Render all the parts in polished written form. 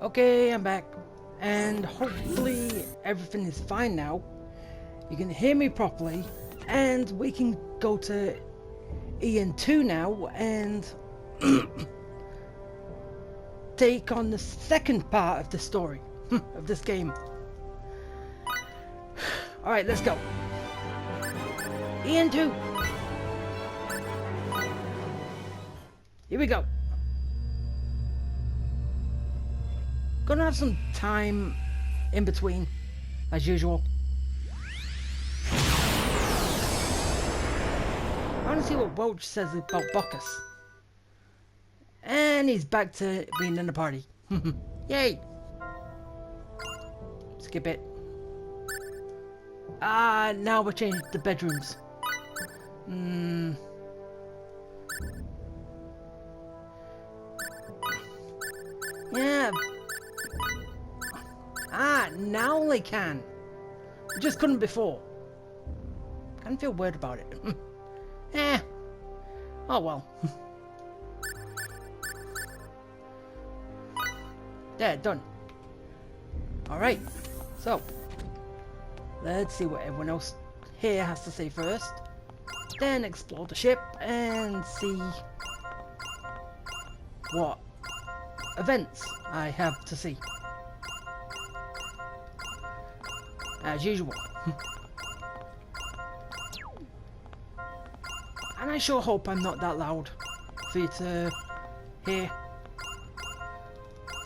Okay, I'm back. And hopefully everything is fine now. You can hear me properly. And we can go to EN2 now and take on the second part of the story of this game. Alright, let's go. EN2. Here we go. Gonna have some time in between, as usual. I want to see what Welch says about Bacchus. And he's back to being in the party. Yay! Skip it. Ah, now we're changing the bedrooms. Yeah. Ah, now they can. We just couldn't before. I kind of feel weird about it. Oh well. There, done. Alright, so let's see what everyone else here has to say first. Then explore the ship and see what events I have to see. As usual. And I sure hope I'm not that loud for you to hear.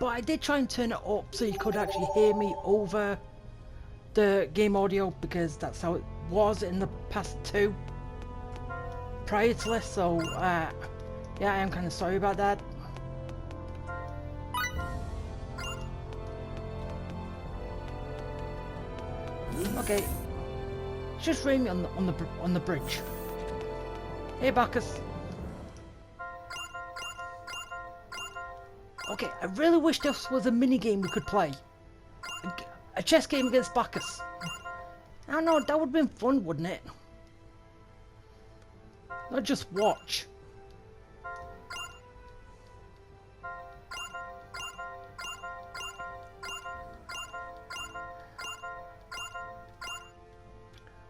But I did try and turn it up so you could actually hear me over the game audio, because that's how it was in the past two prior to this, so yeah, I am kind of sorry about that. Okay, just ring me on the bridge. Hey, Bacchus. Okay, I really wish this was a mini game we could play. A chess game against Bacchus. I don't know, that would have been fun, wouldn't it? Not just watch.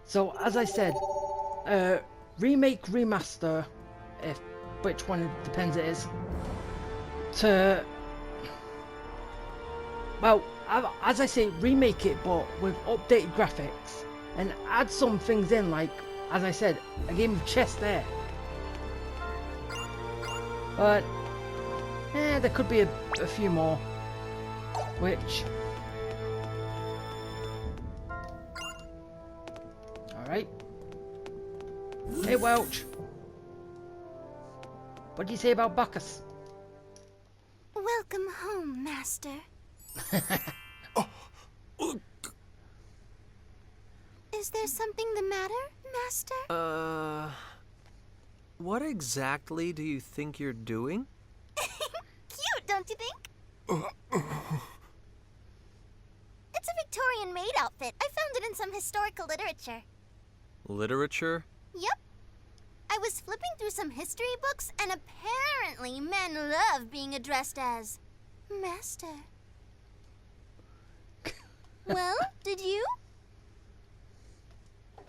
So, as I said, remake, remaster, if which one it depends it is, to, well, as I say, remake it, but with updated graphics, and add some things in, like, as I said, a game of chess there. But, there could be a few more, which... Alright. Hey, Welch. What do you say about Bacchus? Welcome home, Master. Is there something the matter, Master? What exactly do you think you're doing? Cute, don't you think? It's a Victorian-made outfit. I found it in some historical literature. Literature? Yep. I was flipping through some history books, and apparently men love being addressed as Master. Well, did you?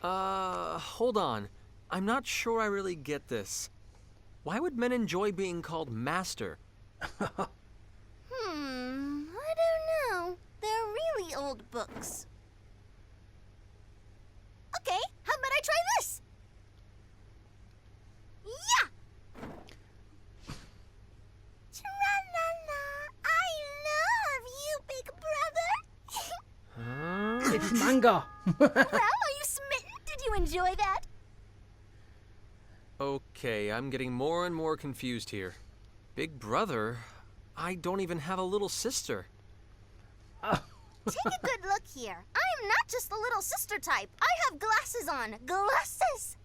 Hold on. I'm not sure I really get this. Why would men enjoy being called Master? I don't know. They're really old books. Okay, how about I try this? Yeah! Tra-la-la, I love you, big brother. Huh? It's manga. Well, are you smitten? Did you enjoy that? Okay, I'm getting more and more confused here. Big brother? I don't even have a little sister. Take a good look here. I am not just the little sister type. I have glasses on. Glasses!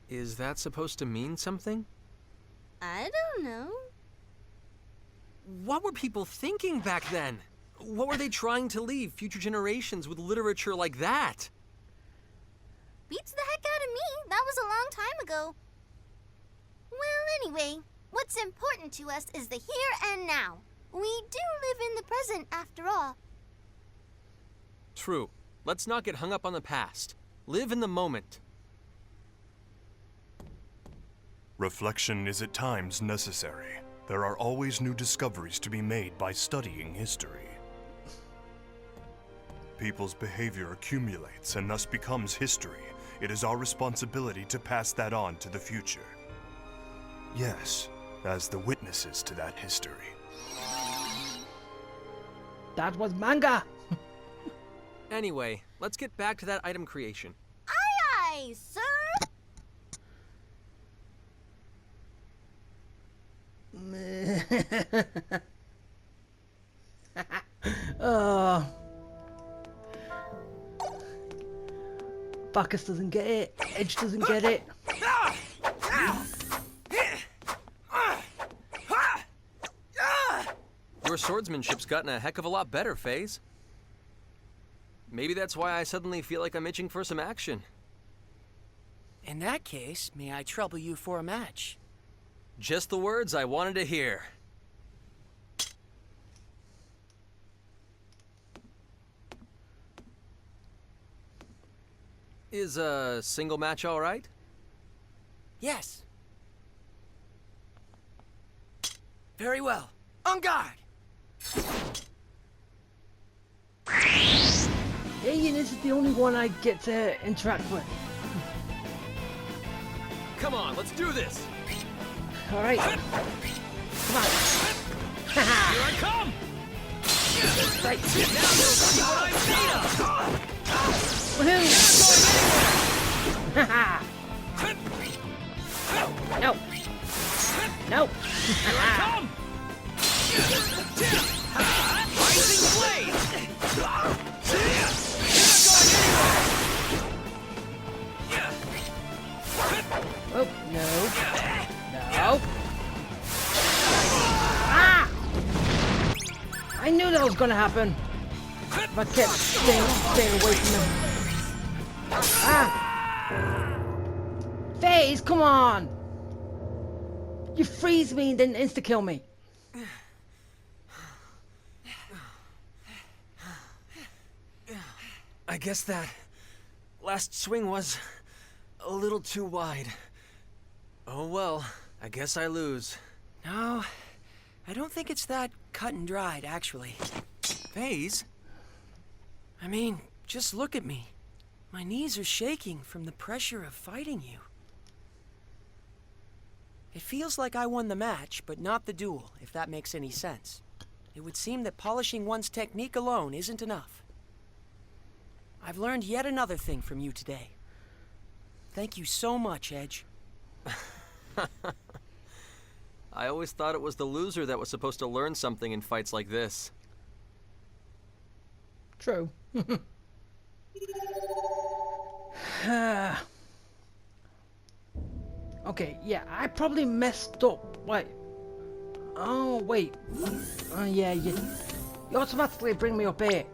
Is that supposed to mean something? I don't know. What were people thinking back then? What were they trying to leave future generations with literature like that? Beats the heck out of me. That was a long time ago. Well, anyway, What's important to us is the here and now. We do live in the present, after all. True. Let's not get hung up on the past. Live in the moment. Reflection is at times necessary. There are always new discoveries to be made by studying history. People's behavior accumulates and thus becomes history. It is our responsibility to pass that on to the future. Yes, as the witnesses to that history. That was manga! Anyway, let's get back to that item creation. Aye, aye, sir! Oh. Bacchus doesn't get it. Edge doesn't get it. Your swordsmanship's gotten a heck of a lot better, FaZe. Maybe that's why I suddenly feel like I'm itching for some action. In that case, may I trouble you for a match? Just the words I wanted to hear. Is a single match all right? Yes. Very well. On guard! Ian is the only one I get to interact with. Come on, let's do this! Alright. Come on. Here I come! Right. Now you'll see what I'm made of! Woohoo! No. No. Here I come! Rising blade! You're Oh, no. No. Ah! I knew that was gonna happen. If I kept staying away from him. Ah! FaZe, come on! You freeze me and then insta-kill me. I guess that last swing was a little too wide. Oh well, I guess I lose. No, I don't think it's that cut and dried, actually. FaZe? I mean, just look at me. My knees are shaking from the pressure of fighting you. It feels like I won the match, but not the duel, if that makes any sense. It would seem that polishing one's technique alone isn't enough. I've learned yet another thing from you today. Thank you so much, Edge. I always thought it was the loser that was supposed to learn something in fights like this. True. Okay, yeah, I probably messed up. Wait. Oh, wait. Oh, yeah, you automatically bring me up here.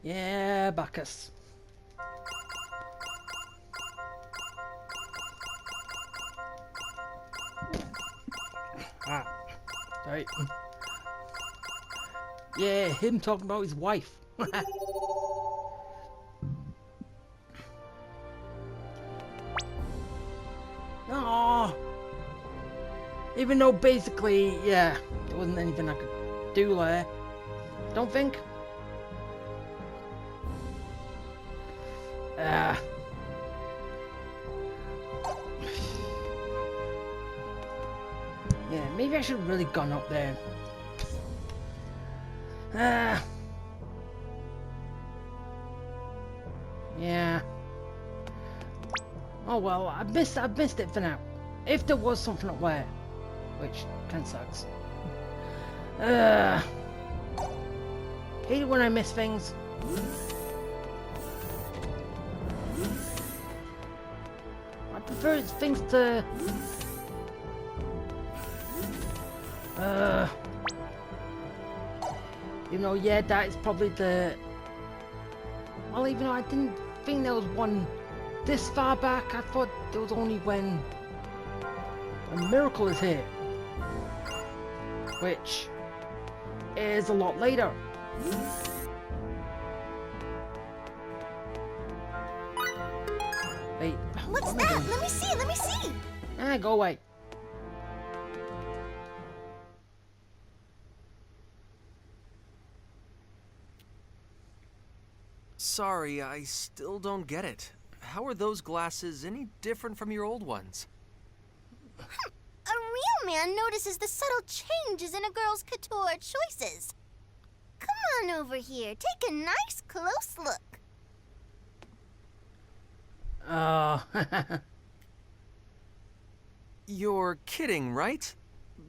Yeah, Bacchus. Ah, sorry. Yeah, him talking about his wife. Aww. Even though basically, yeah, there wasn't anything I could do there. Don't think. Yeah, maybe I should have really gone up there. Yeah. Oh well, I missed it for now. If there was something up there, which kinda sucks. Hate it when I miss things. I prefer things to... You know, yeah, that is probably the... Well, even though I didn't think there was one this far back, I thought there was only when a miracle is here. Which is a lot later. Wait, What's what am I that? doing? Let me see, let me see. Ah, go away. Sorry, I still don't get it. How are those glasses any different from your old ones? A real man notices the subtle changes in a girl's couture choices. Come on over here. Take a nice close look. Oh, You're kidding, right?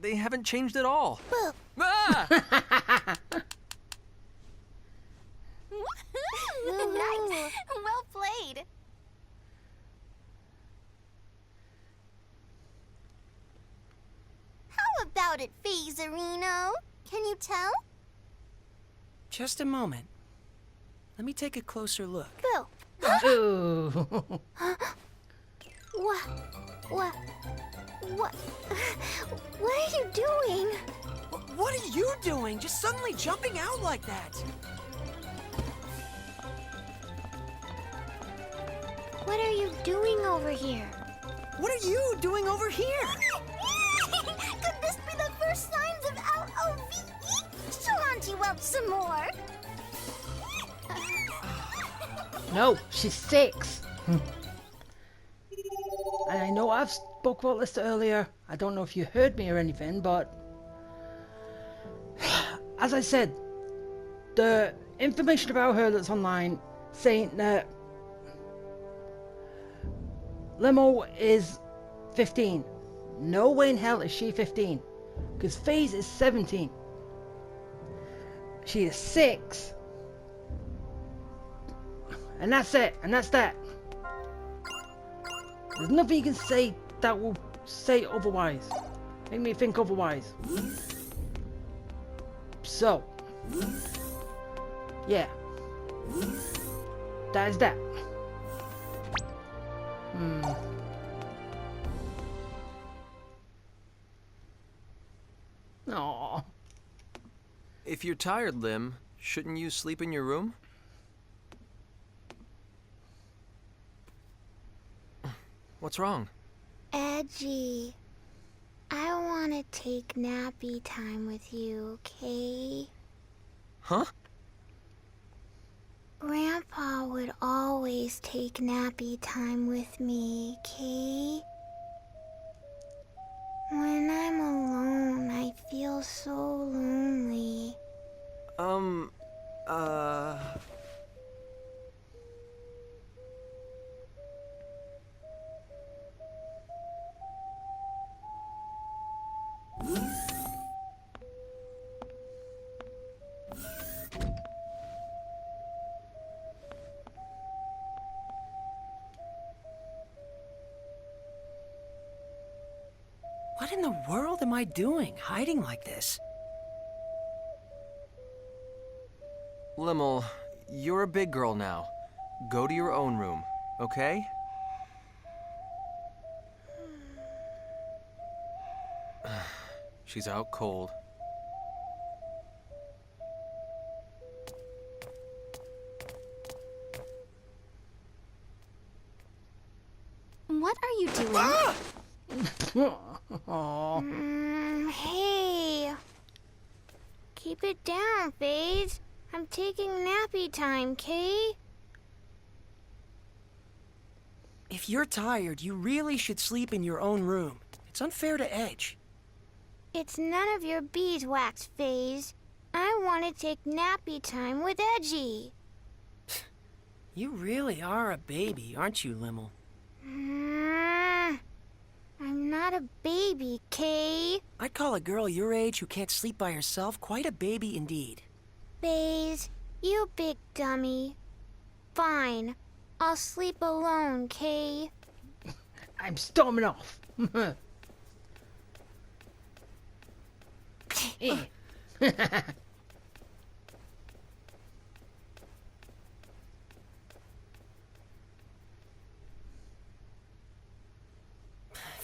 They haven't changed at all. Well, Ah! nice. Well played. How about it, Fazerino? Can you tell? Just a moment. Let me take a closer look. Bill. ooh. What? What? What? What are you doing? What are you doing? Just suddenly jumping out like that? What are you doing over here? What are you doing over here? Could this be the first signs of LOVE? Show Auntie Welch some more. No, she's 6. And I know I've spoke about this earlier. I don't know if you heard me or anything, but as I said, the information about her that's online saying that Limo is 15. No way in hell is she 15. Because FaZe is 17. She is 6. And that's it. And that's that. There's nothing you can say that will say otherwise. Make me think otherwise. So. Yeah. That is that. Aww. If you're tired, Lim, shouldn't you sleep in your room? What's wrong? Edgy. I want to take nappy time with you, okay? Huh? Grandpa would always take nappy time with me, okay? When I'm alone, I feel so lonely. What in the world am I doing, hiding like this? Limmel, you're a big girl now. Go to your own room, okay? She's out cold. What are you doing? Aww. Hey. Keep it down, FaZe. I'm taking nappy time, Kay? If you're tired, you really should sleep in your own room. It's unfair to Edge. It's none of your beeswax, FaZe. I want to take nappy time with Edgy. You really are a baby, aren't you, Limmel? I'm not a baby, Kay. I'd call a girl your age who can't sleep by herself quite a baby indeed. FaZe, you big dummy. Fine. I'll sleep alone, Kay. I'm storming off. If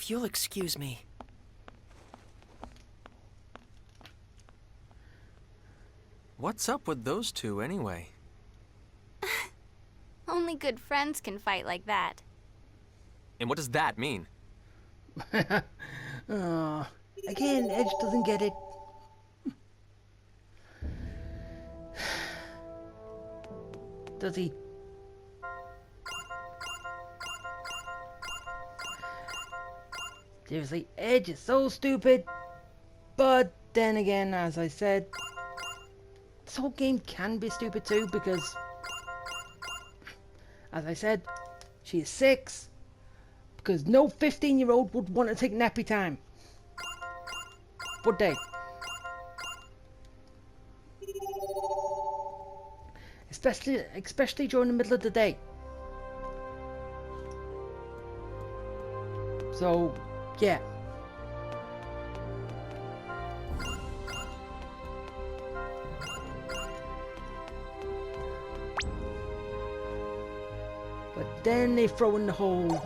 you'll excuse me. What's up with those two, anyway? Only good friends can fight like that. And what does that mean? Oh, again, Edge doesn't get it. Does he? Seriously, Edge is so stupid. But then again, as I said, this whole game can be stupid too because, as I said, she is 6. Because no 15-year-old would want to take nappy time. Would they? Especially during the middle of the day. So, yeah. But then they throw in the whole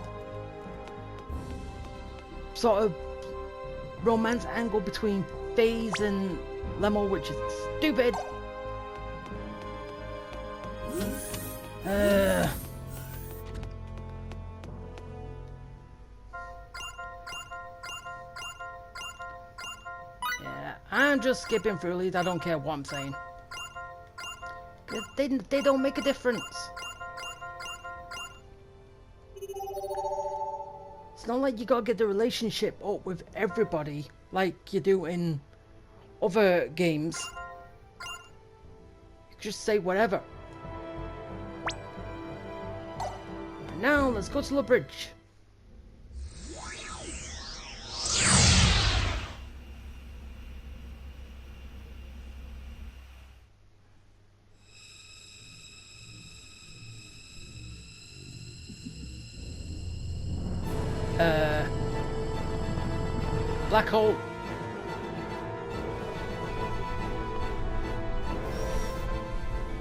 sort of romance angle between FaZe and Lemel, which is stupid. Yeah, I'm just skipping through these. I don't care what I'm saying. They don't make a difference. It's not like you gotta get the relationship up with everybody like you do in other games. You can just say whatever. And now let's go to the bridge. Black hole.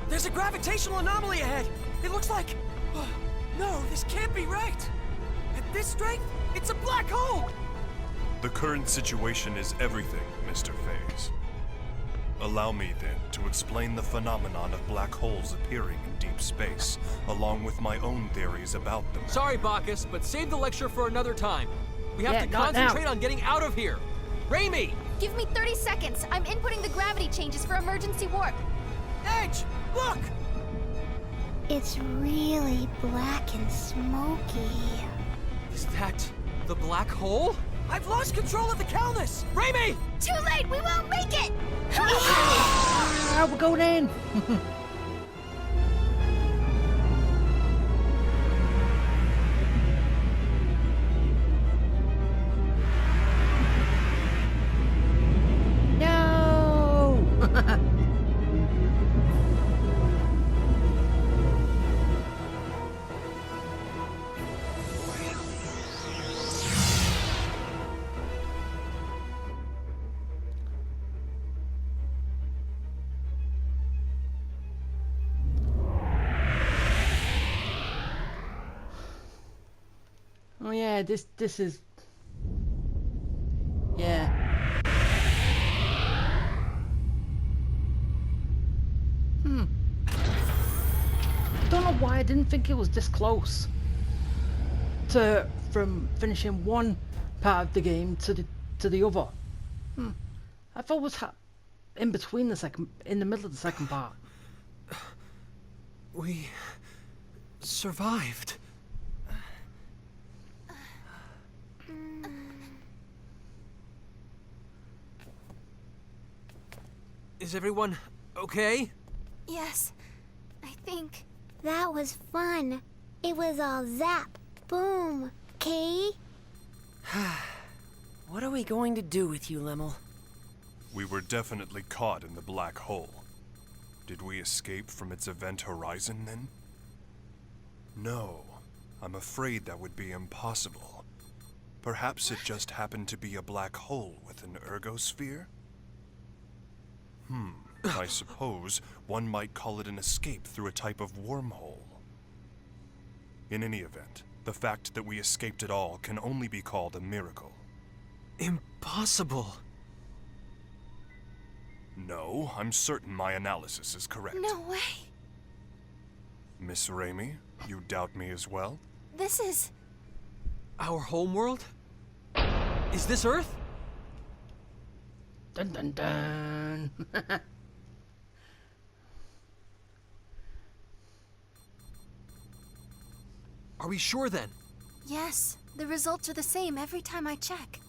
There's a gravitational anomaly ahead. It looks like... Oh, no, this can't be right. At this strength, it's a black hole. The current situation is everything, Mr. FaZe. Allow me, then, to explain the phenomenon of black holes appearing in deep space, along with my own theories about them. Sorry, Bacchus, but save the lecture for another time. We have to not concentrate now. on getting out of here. Raimi! Give me 30 seconds. I'm inputting the gravity changes for emergency warp. Edge, look! It's really black and smoky. Is that the black hole? I've lost control of the Calnus! Raimi! Too late! We won't make it! Ah, we're going in. No! Oh yeah, this is... Yeah. Don't know why I didn't think it was this close from finishing one part of the game to the other. I thought it was in between in the middle of the second part. We survived. Is everyone okay? Yes, I think. That was fun. It was all zap, boom, okay? What are we going to do with you, Lemel? We were definitely caught in the black hole. Did we escape from its event horizon, then? No, I'm afraid that would be impossible. Perhaps it just happened to be a black hole with an ergosphere? I suppose one might call it an escape through a type of wormhole. In any event, the fact that we escaped at all can only be called a miracle. Impossible. No, I'm certain my analysis is correct. No way. Miss Raimi, you doubt me as well? This is... Our homeworld? Is this Earth? Dun dun dun. Are we sure then? Yes, the results are the same every time I check.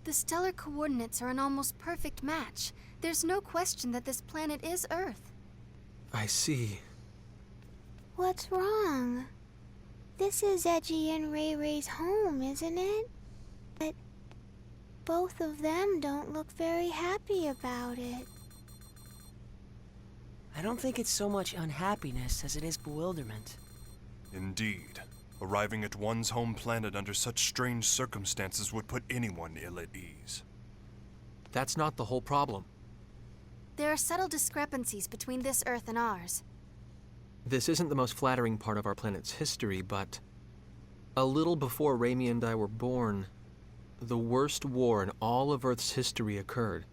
The stellar coordinates are an almost perfect match. There's no question that this planet is Earth. I see. What's wrong? This is Edgy and Ray Ray's home, isn't it? But both of them don't look very happy about it. I don't think it's so much unhappiness as it is bewilderment. Indeed. Arriving at one's home planet under such strange circumstances would put anyone ill at ease. That's not the whole problem. There are subtle discrepancies between this Earth and ours. This isn't the most flattering part of our planet's history, but a little before Raimi and I were born, the worst war in all of Earth's history occurred.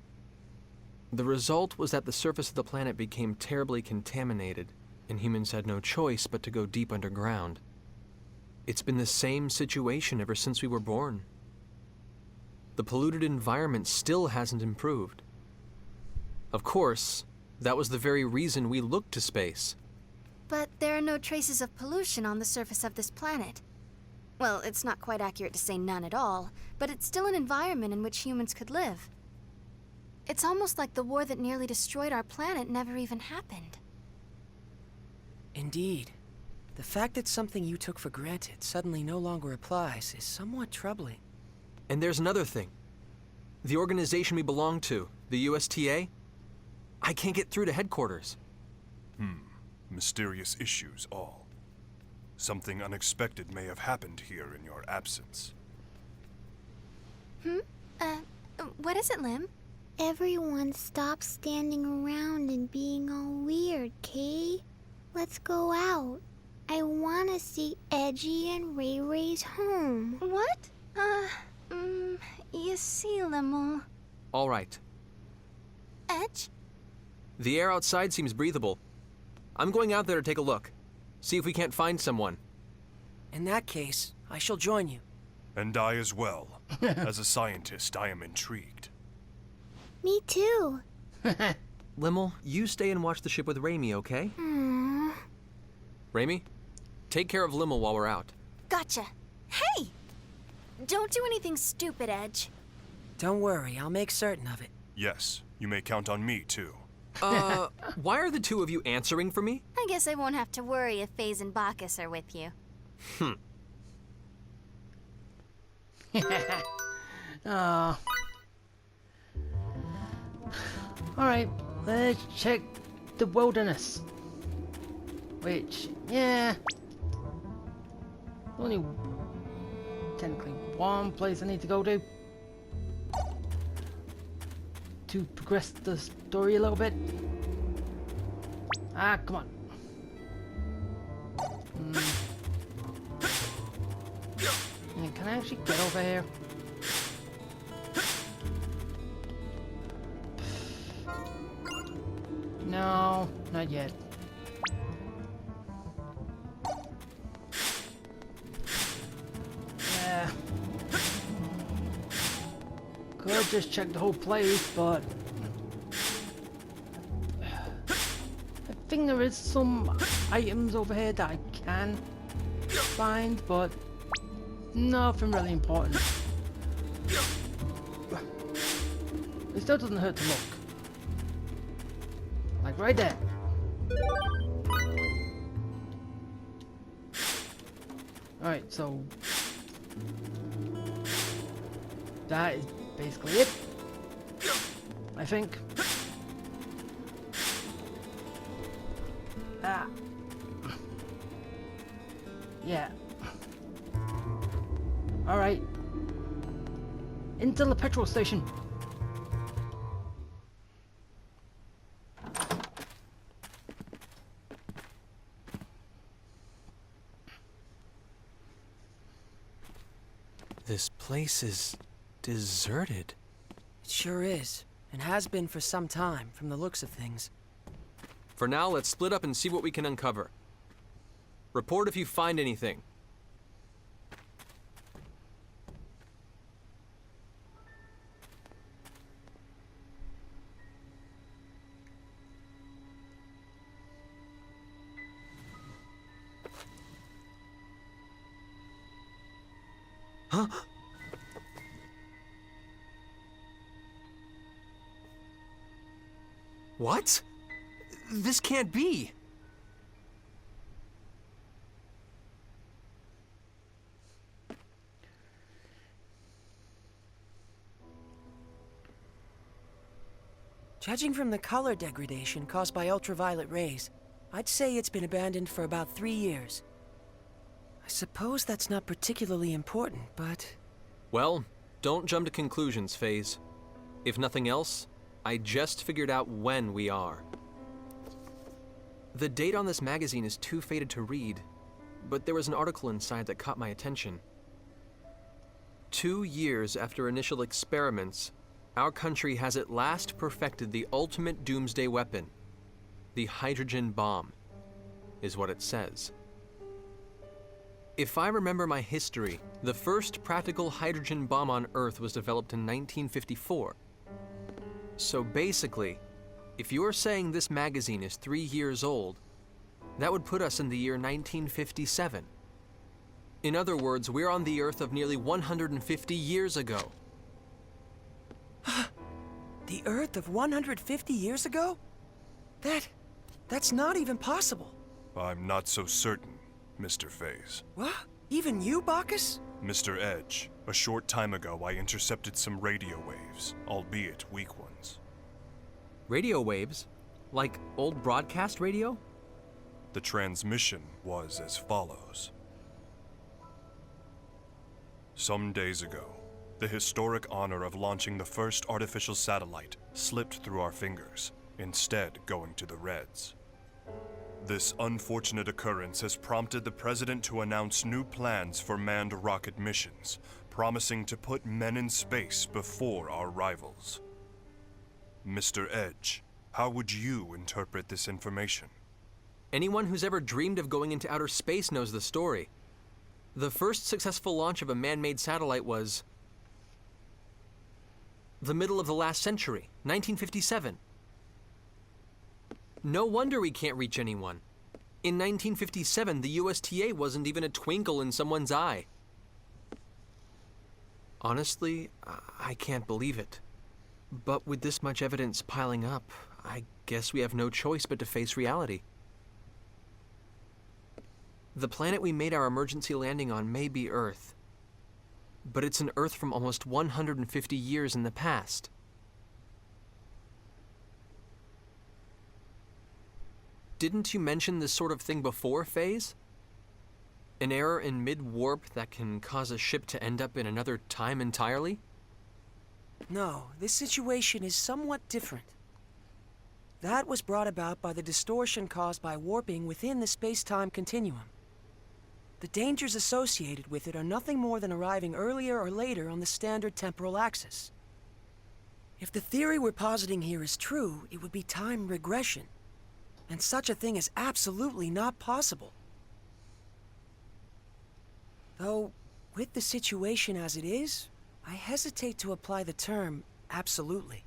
The result was that the surface of the planet became terribly contaminated, and humans had no choice but to go deep underground. It's been the same situation ever since we were born. The polluted environment still hasn't improved. Of course, that was the very reason we looked to space. But there are no traces of pollution on the surface of this planet. Well, it's not quite accurate to say none at all, but it's still an environment in which humans could live. It's almost like the war that nearly destroyed our planet never even happened. Indeed. The fact that something you took for granted suddenly no longer applies is somewhat troubling. And there's another thing. The organization we belong to, the USTA, I can't get through to headquarters. Mysterious issues all. Something unexpected may have happened here in your absence. What is it, Lim? Everyone stop standing around and being all weird, Kay. Let's go out. I want to see Edgy and Ray Ray's home. What? You see, Limmel. All right. Edge? The air outside seems breathable. I'm going out there to take a look. See if we can't find someone. In that case, I shall join you. And I as well. As a scientist, I am intrigued. Me too. Limmel, you stay and watch the ship with Raimi, okay? Raimi, take care of Limmel while we're out. Gotcha. Hey! Don't do anything stupid, Edge. Don't worry, I'll make certain of it. Yes, you may count on me too. Why are the two of you answering for me? I guess I won't have to worry if Faze and Bacchus are with you. Alright, let's check the wilderness. Which, yeah, only technically one place I need to go to progress the story a little bit. Ah, come on. Yeah, can I actually get over here? No, not yet. Yeah. Could just check the whole place, but I think there is some items over here that I can find, but nothing really important. It still doesn't hurt to look. Like right there. Alright, so that is basically it, I think. Ah. Yeah. Alright. Into the petrol station. This place is deserted. It sure is, and has been for some time, from the looks of things. For now, let's split up and see what we can uncover. Report if you find anything. Huh? What? This can't be! Judging from the color degradation caused by ultraviolet rays, I'd say it's been abandoned for about 3 years. I suppose that's not particularly important, but... Well, don't jump to conclusions, FaZe. If nothing else, I just figured out when we are. The date on this magazine is too faded to read, but there was an article inside that caught my attention. 2 years after initial experiments, our country has at last perfected the ultimate doomsday weapon. The hydrogen bomb, is what it says. If I remember my history, the first practical hydrogen bomb on Earth was developed in 1954. So basically, if you're saying this magazine is 3 years old, that would put us in the year 1957. In other words, we're on the Earth of nearly 150 years ago. The Earth of 150 years ago? That's not even possible. I'm not so certain, Mr. FaZe. What? Even you, Bacchus? Mr. Edge, a short time ago I intercepted some radio waves, albeit weak ones. Radio waves? Like old broadcast radio? The transmission was as follows. Some days ago, the historic honor of launching the first artificial satellite slipped through our fingers, instead going to the Reds. This unfortunate occurrence has prompted the President to announce new plans for manned rocket missions, promising to put men in space before our rivals. Mr. Edge, how would you interpret this information? Anyone who's ever dreamed of going into outer space knows the story. The first successful launch of a man-made satellite was the middle of the last century, 1957. No wonder we can't reach anyone. In 1957, the USTA wasn't even a twinkle in someone's eye. Honestly, I can't believe it. But with this much evidence piling up, I guess we have no choice but to face reality. The planet we made our emergency landing on may be Earth, but it's an Earth from almost 150 years in the past. Didn't you mention this sort of thing before, FaZe? An error in mid-warp that can cause a ship to end up in another time entirely? No, this situation is somewhat different. That was brought about by the distortion caused by warping within the space-time continuum. The dangers associated with it are nothing more than arriving earlier or later on the standard temporal axis. If the theory we're positing here is true, it would be time regression. And such a thing is absolutely not possible. Though, with the situation as it is, I hesitate to apply the term absolutely.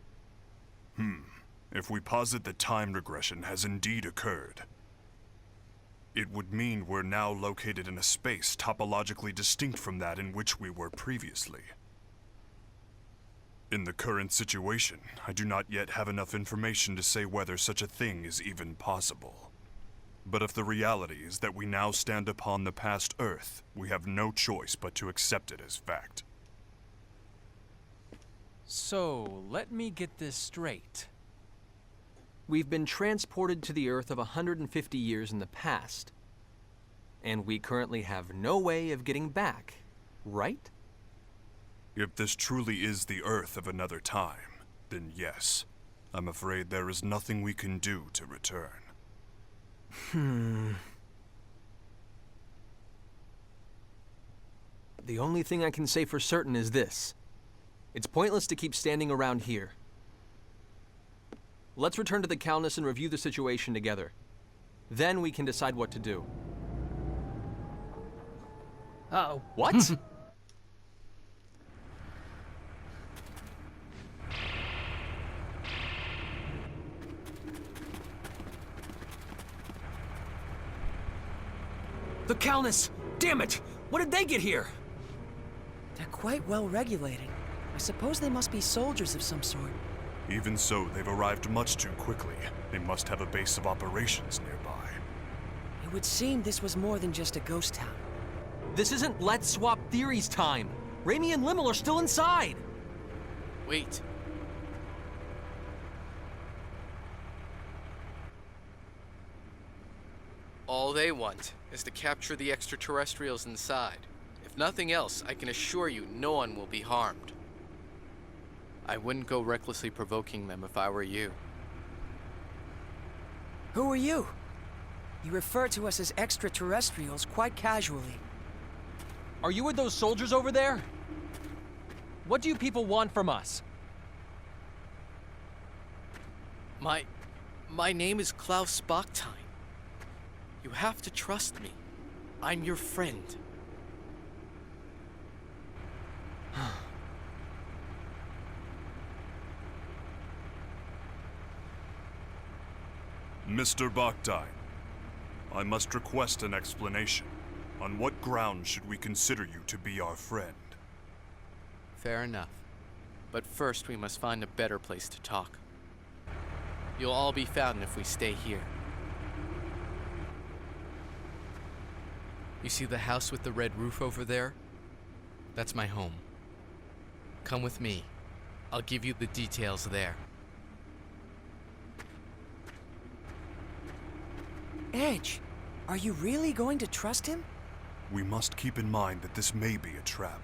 If we posit that time regression has indeed occurred, it would mean we're now located in a space topologically distinct from that in which we were previously. In the current situation, I do not yet have enough information to say whether such a thing is even possible. But if the reality is that we now stand upon the past Earth, we have no choice but to accept it as fact. So, let me get this straight. We've been transported to the Earth of 150 years in the past, and we currently have no way of getting back, right? If this truly is the Earth of another time, then yes. I'm afraid there is nothing we can do to return. The only thing I can say for certain is this. It's pointless to keep standing around here. Let's return to the Calnus and review the situation together. Then we can decide what to do. Uh-oh. What? The Calnus! Damn it! What did they get here? They're quite well regulated. I suppose they must be soldiers of some sort. Even so, they've arrived much too quickly. They must have a base of operations nearby. It would seem this was more than just a ghost town. This isn't Let's Swap Theories time. Raimi and Limmel are still inside. Wait. All they want is to capture the extraterrestrials inside. If nothing else, I can assure you no one will be harmed. I wouldn't go recklessly provoking them if I were you. Who are you? You refer to us as extraterrestrials quite casually. Are you with those soldiers over there? What do you people want from us? My name is Klaus Bachstein. You have to trust me. I'm your friend. Mr. Bachstein, I must request an explanation. On what grounds should we consider you to be our friend? Fair enough. But first we must find a better place to talk. You'll all be found if we stay here. You see the house with the red roof over there? That's my home. Come with me. I'll give you the details there. Edge, are you really going to trust him? We must keep in mind that this may be a trap.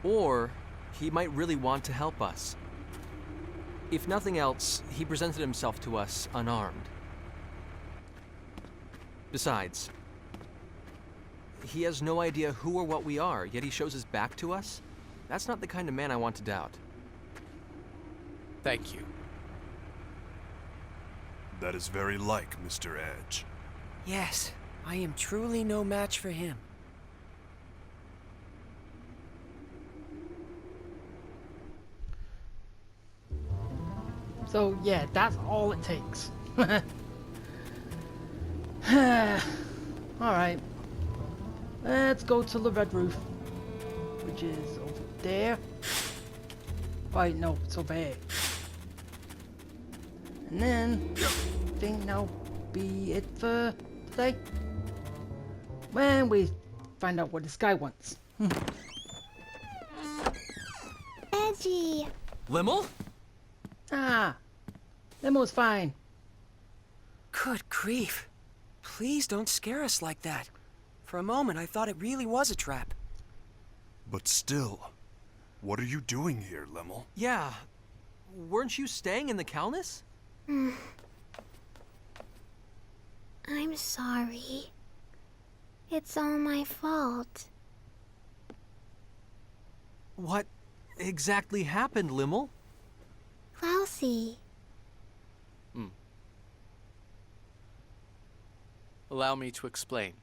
Or he might really want to help us. If nothing else, he presented himself to us unarmed. Besides, he has no idea who or what we are, yet he shows his back to us? That's not the kind of man I want to doubt. Thank you. That is very like Mr. Edge. Yes, I am truly no match for him. So yeah, that's all it takes. Alright. Let's go to the red roof, which is over there. Wait, no, it's over here. And then, I think that'll be it for today. When we find out what this guy wants. Edgy. Limmel? Ah, Limo's fine. Good grief. Please don't scare us like that. For a moment, I thought it really was a trap. But still, what are you doing here, Limmel? Yeah. Weren't you staying in the Calnus? I'm sorry. It's all my fault. What exactly happened, Limmel? Klausy. Allow me to explain.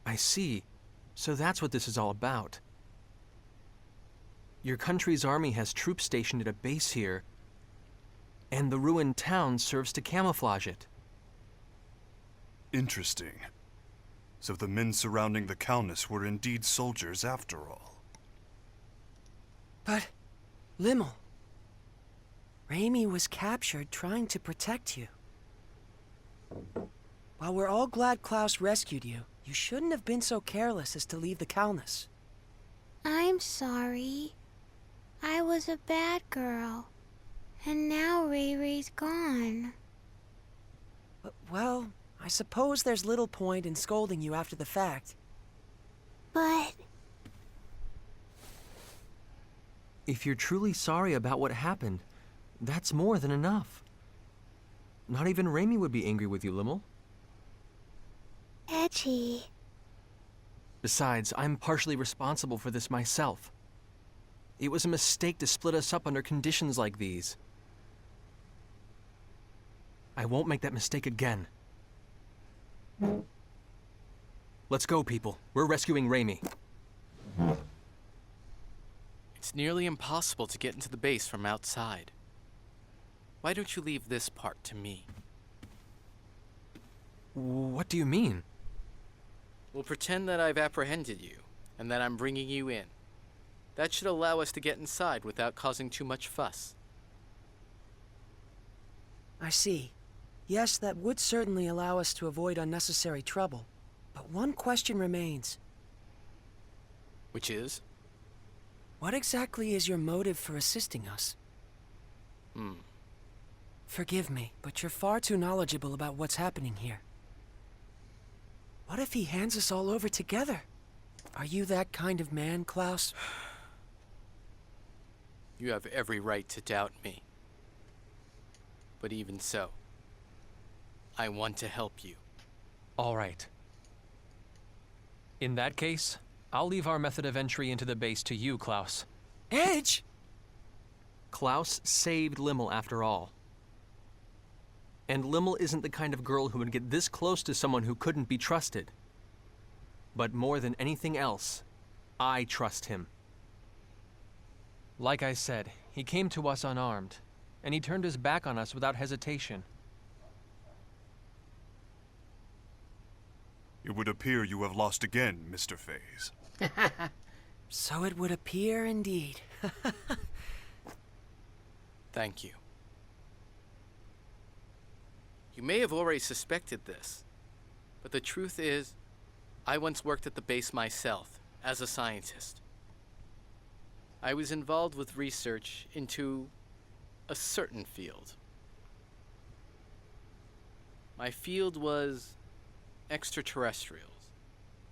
I see. So that's what this is all about. Your country's army has troops stationed at a base here, and the ruined town serves to camouflage it. Interesting. So the men surrounding the Calnus were indeed soldiers after all. But, Limmel, Raimi was captured trying to protect you. While we're all glad Klaus rescued you, you shouldn't have been so careless as to leave the Calnus. I'm sorry. I was a bad girl. And now Ray Ray's gone. Well, I suppose there's little point in scolding you after the fact. But If you're truly sorry about what happened, that's more than enough. Not even Raimi would be angry with you, Limmel. Edgy. Besides, I'm partially responsible for this myself. It was a mistake to split us up under conditions like these. I won't make that mistake again. Let's go, people. We're rescuing Raimi. It's nearly impossible to get into the base from outside. Why don't you leave this part to me? What do you mean? We'll pretend that I've apprehended you, and that I'm bringing you in. That should allow us to get inside without causing too much fuss. I see. Yes, that would certainly allow us to avoid unnecessary trouble. But one question remains. Which is? What exactly is your motive for assisting us? Forgive me, but you're far too knowledgeable about what's happening here. What if he hands us all over together? Are you that kind of man, Klaus? You have every right to doubt me. But even so, I want to help you. All right. In that case, I'll leave our method of entry into the base to you, Klaus. Edge! Klaus saved Limmel after all. And Limmel isn't the kind of girl who would get this close to someone who couldn't be trusted. But more than anything else, I trust him. Like I said, he came to us unarmed, and he turned his back on us without hesitation. It would appear you have lost again, Mr. Faze. So it would appear indeed. Thank you. You may have already suspected this, but the truth is, I once worked at the base myself, as a scientist. I was involved with research into a certain field. My field was extraterrestrials,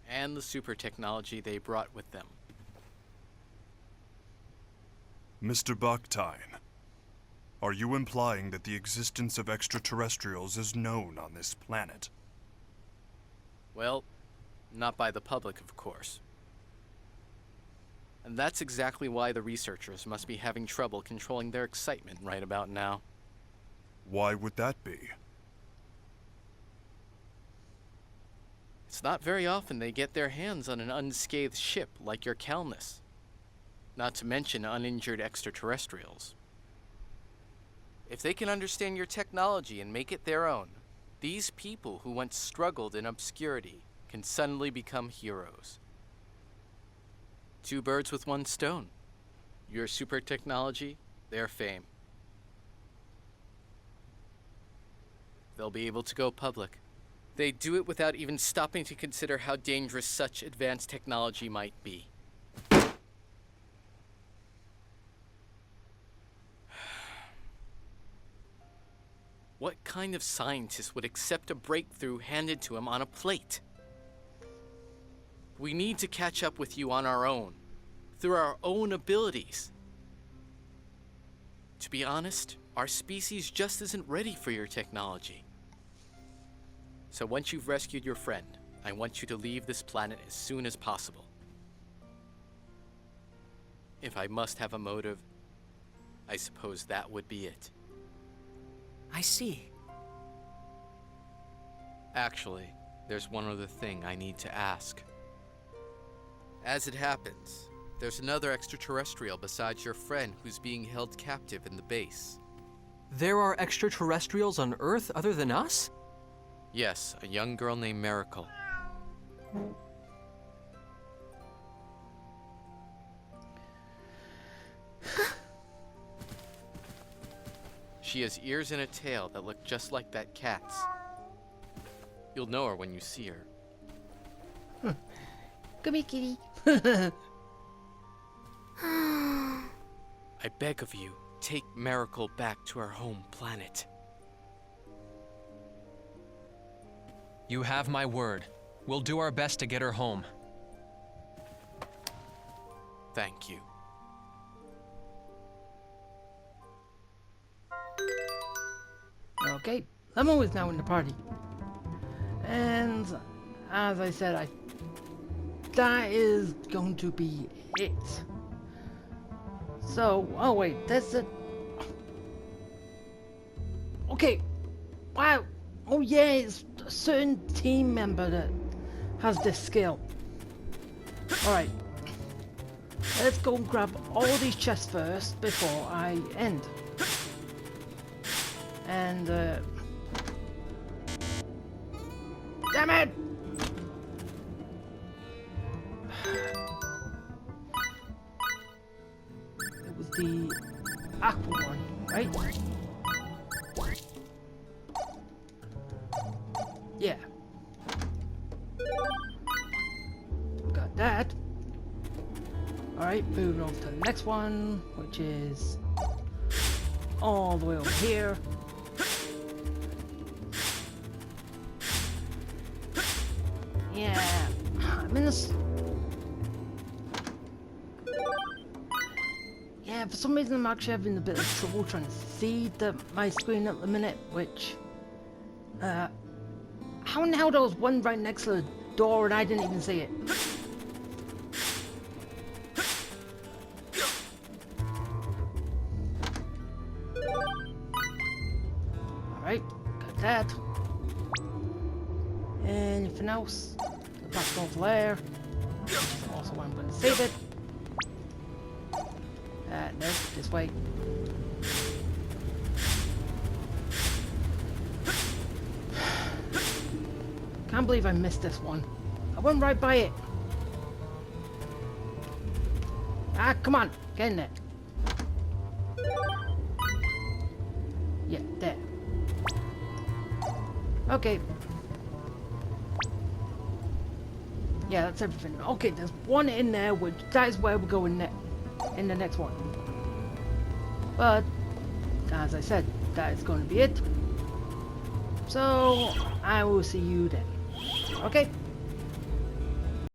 and the super technology they brought with them. Mr. Bakhtine, are you implying that the existence of extraterrestrials is known on this planet? Well, not by the public, of course. And that's exactly why the researchers must be having trouble controlling their excitement right about now. Why would that be? It's not very often they get their hands on an unscathed ship like your Calnus. Not to mention uninjured extraterrestrials. If they can understand your technology and make it their own, these people who once struggled in obscurity can suddenly become heroes. Two birds with one stone. Your super technology, their fame. They'll be able to go public. They do it without even stopping to consider how dangerous such advanced technology might be. What kind of scientist would accept a breakthrough handed to him on a plate? We need to catch up with you on our own, through our own abilities. To be honest, our species just isn't ready for your technology. So once you've rescued your friend, I want you to leave this planet as soon as possible. If I must have a motive, I suppose that would be it. I see. Actually, there's one other thing I need to ask. As it happens, there's another extraterrestrial besides your friend who's being held captive in the base. There are extraterrestrials on Earth other than us? Yes, a young girl named Miracle. She has ears and a tail that look just like that cat's. You'll know her when you see her. Come here, kitty. I beg of you, take Miracle back to her home planet. You have my word. We'll do our best to get her home. Thank you. Okay, Lemon is now in the party. And as I said, that is going to be it. So, oh wait, that's it. Okay, wow. Oh yeah, it's a certain team member that has this skill. Alright. Let's go and grab all these chests first before I end. And, damn it! It was the aqua one, right? Yeah. Got that. Alright, moving on to the next one, which is all the way over here. Yeah, I'm in this. Yeah, for some reason I'm actually having a bit of trouble trying to see my screen at the minute, which, how in the hell there was one right next to the door and I didn't even see it? Alright, got that. Anything else? The black gold layer. Which is also where I'm going to save it. No, this way. Can't believe I missed this one. I went right by it. Ah, come on, get in there. Yeah, there. Okay. Yeah, that's everything. Okay, there's one in there, which that is where we're going in the next one. But, as I said, that is going to be it. So, I will see you then. Okay?